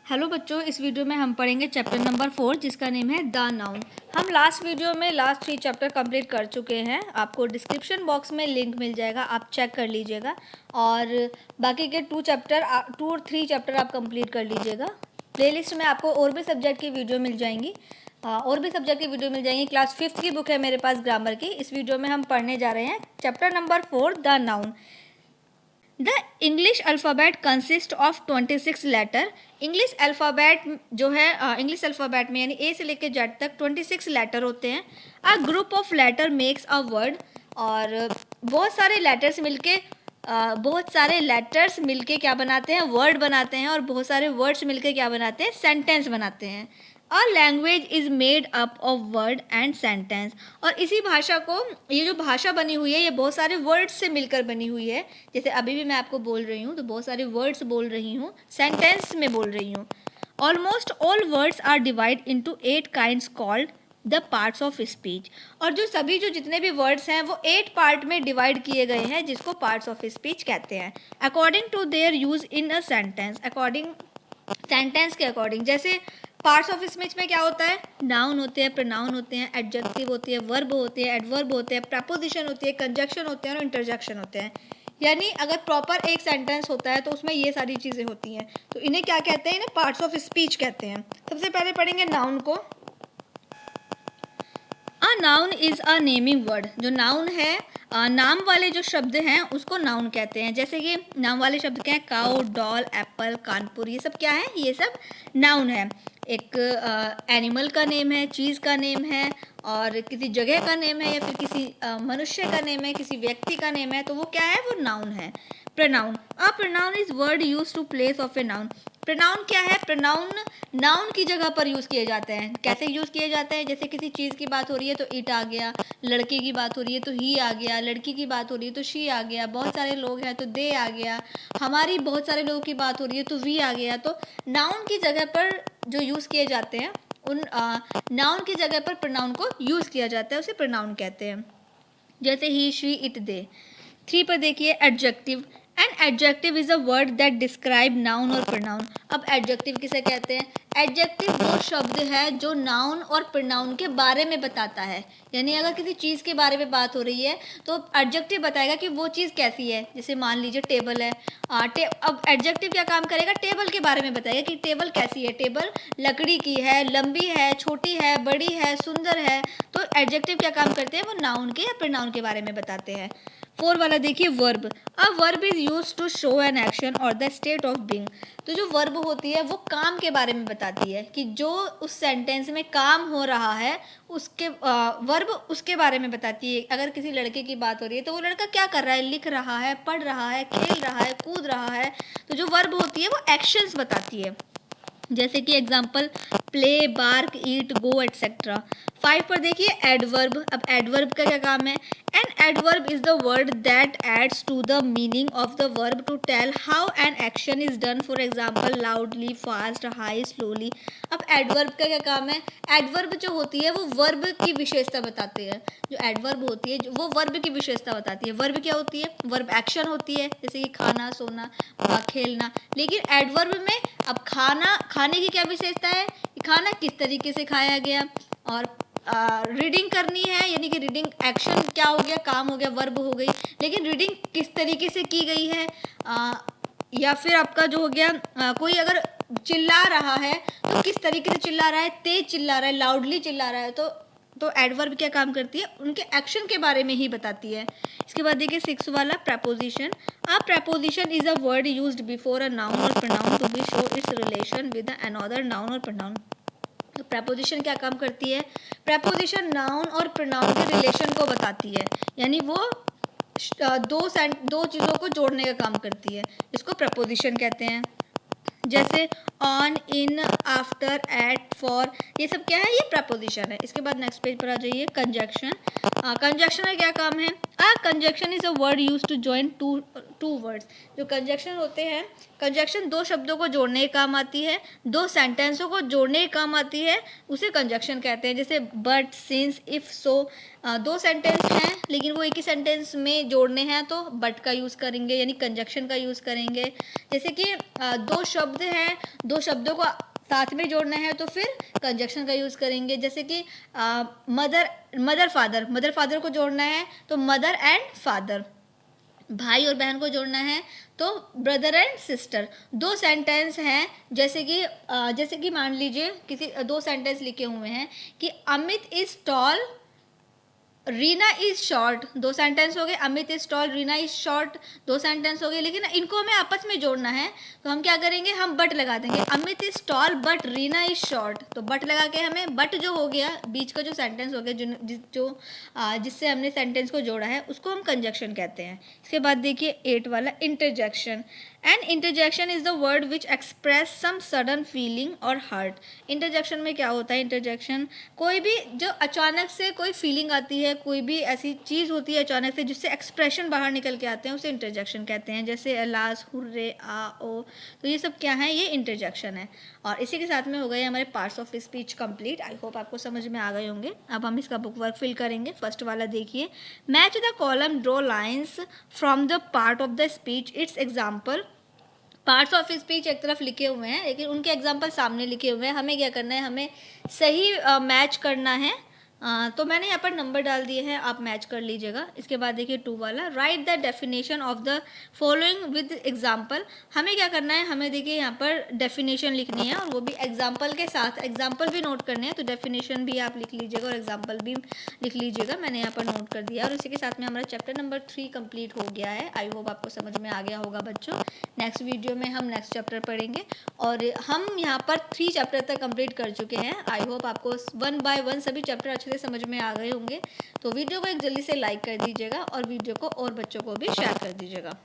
Hello बच्चों, इस video में हम पढ़ेंगे चैप्टर नंबर 4 जिसका नेम है द नाउन। हम लास्ट वीडियो में लास्ट 3 चैप्टर कंप्लीट कर चुके हैं। आपको डिस्क्रिप्शन बॉक्स में लिंक मिल जाएगा, आप चेक कर लीजिएगा और बाकी के 2 और 3 चैप्टर आप कंप्लीट कर लीजिएगा। प्लेलिस्ट में आपको और भी सब्जेक्ट की वीडियो मिल जाएंगी क्लास 5th की बुक है मेरे पास ग्रामर की। इस वीडियो में हम पढ़ने जा रहे हैं chapter number 4 the noun. The English alphabet consist of 26 letter. English alphabet जो है इंग्लिश अल्फ़ाबेट में यानी ए से लेकर जेड तक 26 लेटर होते हैं। A group of letter makes a word. और बहुत सारे लेटर्स मिलके क्या बनाते हैं, वर्ड बनाते हैं। और बहुत सारे वर्ड्स मिलके क्या बनाते हैं, सेंटेंस बनाते हैं। A language is made up of word and sentence. और इसी भाषा को, ये जो भाषा बनी हुई है, ये बहुत सारे वर्ड्स से मिलकर बनी हुई है। जैसे अभी भी मैं आपको बोल रही हूँ तो बहुत सारे वर्ड्स बोल रही हूँ, सेंटेंस में बोल रही हूँ। Almost all words are divide into 8 kinds called the parts of speech. और जो जितने भी वर्ड्स हैं वो 8 पार्ट में डिवाइड किए गए हैं, जिसको पार्ट्स ऑफ स्पीच कहते हैं। According to their use in a sentence, sentence के अकॉर्डिंग। जैसे पार्ट्स ऑफ स्पीच में क्या होता है, नाउन होते हैं, प्रोनाउन होते हैं, एडजेक्टिव होती है, वर्ब होते हैं, एडवर्ब होते हैं, प्रपोजिशन होती है, कंजक्शन होते हैं और इंटरजेक्शन होते हैं। यानी अगर प्रॉपर एक सेंटेंस होता है तो उसमें ये सारी चीज़ें होती हैं। तो इन्हें क्या कहते हैं, इन्हें पार्ट्स ऑफ स्पीच कहते हैं। सबसे पहले पढ़ेंगे नाउन को। A noun is a naming word. जो नाउन है, नाम वाले जो शब्द हैं उसको नाउन कहते हैं। जैसे कि नाम वाले शब्द क्या हैं, काऊ, डॉल, एप्पल, कानपुर, ये सब क्या है, ये सब नाउन है। एक एनिमल का नेम है, चीज़ का नेम है, और किसी जगह का नेम है, या फिर किसी मनुष्य का नेम है, किसी व्यक्ति का नेम है, तो वो क्या है, वो नाउन है। Pronoun. A pronoun is word use to place of a noun. Pronoun क्या है, प्रोनाउन नाउन की जगह पर यूज़ किए जाते हैं। कैसे यूज़ किए जाते हैं, जैसे किसी चीज़ की बात हो रही है तो इट आ गया, लड़के की बात हो रही है तो ही आ गया, लड़की की बात हो रही है तो शी आ गया, बहुत सारे लोग हैं तो दे आ गया, हमारी बहुत सारे लोगों की बात हो रही है तो वी आ गया। तो नाउन की जगह पर जो यूज़ किए जाते हैं, उन नाउन की जगह पर प्रोनाउन को यूज़ किया जाता है, उसे प्रोनाउन कहते हैं। जैसे ही, शी, इट, दे। 3 पर देखिए adjective. An adjective is a word that describe noun और प्रोनाउन। अब एडजेक्टिव किसे कहते हैं, एडजेक्टिव वो शब्द है जो नाउन और प्रोनाउन के बारे में बताता है। यानी अगर किसी चीज़ के बारे में बात हो रही है तो एडजेक्टिव बताएगा कि वो चीज़ कैसी है। जैसे मान लीजिए टेबल है, अब एडजेक्टिव क्या काम करेगा, टेबल के बारे में बताएगा कि टेबल कैसी है, टेबल लकड़ी की है, लंबी है, छोटी है, बड़ी है, सुंदर है। तो एडजेक्टिव क्या काम करते हैं, वो नाउन के या प्रोनाउन के बारे में बताते हैं। 4 वाला देखिए verb. A verb is use to show an action और द स्टेट ऑफ बीइंग। तो जो वर्ब होती है वो काम के बारे में बताती है कि जो उस सेंटेंस में काम हो रहा है, उसके वर्ब उसके बारे में बताती है। अगर किसी लड़के की बात हो रही है तो वो लड़का क्या कर रहा है, लिख रहा है, पढ़ रहा है, खेल रहा है, कूद रहा है। तो जो वर्ब होती है वो एक्शंस बताती है। जैसे कि एग्जाम्पल प्ले, बार्क, ईट, गो एटसेट्रा। 5 पर देखिए एडवर्ब। अब एडवर्ब का क्या काम है, an adverb is the word that adds to the meaning of the verb to tell how an action is done. For example loudly, fast, high, slowly. अब adverb का क्या काम है, एडवर्ब जो होती है वो वर्ब की विशेषता बताती है। जो एडवर्ब होती है वो वर्ब की विशेषता बताती है। वर्ब क्या होती है, वर्ब एक्शन होती है, जैसे कि खाना, सोना, खेलना। लेकिन एडवर्ब में अब खाने की क्या विशेषता है, खाना किस तरीके से खाया गया। और रीडिंग करनी है, यानी कि रीडिंग एक्शन क्या हो गया, काम हो गया, वर्ब हो गई। लेकिन रीडिंग किस तरीके से की गई है, या फिर आपका जो हो गया कोई अगर चिल्ला रहा है तो किस तरीके से चिल्ला रहा है, तेज चिल्ला रहा है, लाउडली चिल्ला रहा है। तो एडवर्ब क्या काम करती है, उनके एक्शन के बारे में ही बताती है। इसके बाद देखिए 6 वाला proposition. A proposition is a word used before a noun और pronoun to be show its relation with another noun और प्रोनाउन। तो प्रपोजिशन क्या काम करती है, प्रपोजिशन नाउन और प्रोनाउन के रिलेशन को बताती है। यानी वो दो चीज़ों को जोड़ने का काम करती है, इसको प्रपोजिशन कहते हैं। जैसे on, in, after, at, for, ये सब क्या है, ये प्रपोजिशन है। इसके बाद नेक्स्ट पेज पर आ जाइए, कंजक्शन। कंजक्शन का क्या काम है, a conjunction is a word use to join two words. जो कंजक्शन होते हैं, कंजक्शन दो शब्दों को जोड़ने के काम आती है, दो सेंटेंसों को जोड़ने के काम आती है, उसे कंजक्शन कहते हैं। जैसे बट, सिंस, इफ, सो, दो सेंटेंस हैं लेकिन वो एक ही सेंटेंस में जोड़ने हैं तो बट का यूज़ करेंगे, यानी कंजक्शन का यूज़ करेंगे। जैसे कि दो शब्द हैं, दो शब्दों को साथ में जोड़ना है तो फिर कंजक्शन का यूज़ करेंगे। जैसे कि मदर फादर को जोड़ना है तो मदर एंड फादर। भाई और बहन को जोड़ना है तो ब्रदर एंड सिस्टर। दो सेंटेंस हैं, जैसे कि मान लीजिए किसी दो सेंटेंस लिखे हुए हैं कि Amit is tall, Reena is short. दो सेंटेंस हो गए, Amit is tall, Reena is short, दो सेंटेंस हो गए। लेकिन इनको हमें आपस में जोड़ना है तो हम क्या करेंगे, हम बट लगा देंगे। Amit is tall but Reena is short, तो बट लगा के हमें बट जो हो गया, बीच का जो सेंटेंस हो गया, जिससे हमने सेंटेंस को जोड़ा है, उसको हम कंजक्शन कहते हैं। इसके बाद देखिए 8 वाला interjection. An interjection is the word which express some sudden feeling और हर्ट। इंटरजेक्शन में क्या होता है, इंटरजेक्शन कोई भी जो अचानक से कोई फीलिंग आती है, कोई भी ऐसी चीज़ होती है अचानक से जिससे एक्सप्रेशन बाहर निकल के आते हैं, उसे इंटरजेक्शन कहते हैं। जैसे अलास, हुर्रे, आ, ओ, तो ये सब क्या है, ये इंटरजेक्शन है। और इसी के साथ में हो गए हमारे parts of speech complete. I hope आपको समझ में आ गए होंगे। अब हम इसका बुक वर्क फिल करेंगे। फर्स्ट वाला देखिए, match the column, draw lines from the part of the speech, it's example. Parts of speech एक तरफ लिखे हुए हैं लेकिन उनके एग्जाम्पल सामने लिखे हुए हैं। हमें क्या करना है, हमें सही मैच करना है। तो मैंने यहाँ पर नंबर डाल दिए हैं, आप मैच कर लीजिएगा। इसके बाद देखिए 2 वाला, right the definition of the following with example. हमें क्या करना है, हमें देखिए यहाँ पर डेफिनेशन लिखनी है और वो भी एग्जाम्पल के साथ। एग्जाम्पल भी नोट करने हैं तो डेफिनेशन भी आप लिख लीजिएगा और एग्जाम्पल भी लिख लीजिएगा। मैंने यहाँ पर नोट कर दिया और इसी के साथ में हमारा चैप्टर नंबर 3 कंप्लीट हो गया है। आई होप आपको समझ में आ गया होगा बच्चों। नेक्स्ट वीडियो में हम नेक्स्ट चैप्टर पढ़ेंगे और हम यहाँ पर 3 चैप्टर तक कंप्लीट कर चुके हैं। आई होप आपको 1 बाय 1 सभी चैप्टर अच्छे से समझ में आ गए होंगे। तो वीडियो को एक जल्दी से लाइक कर दीजिएगा और वीडियो को और बच्चों को भी शेयर कर दीजिएगा।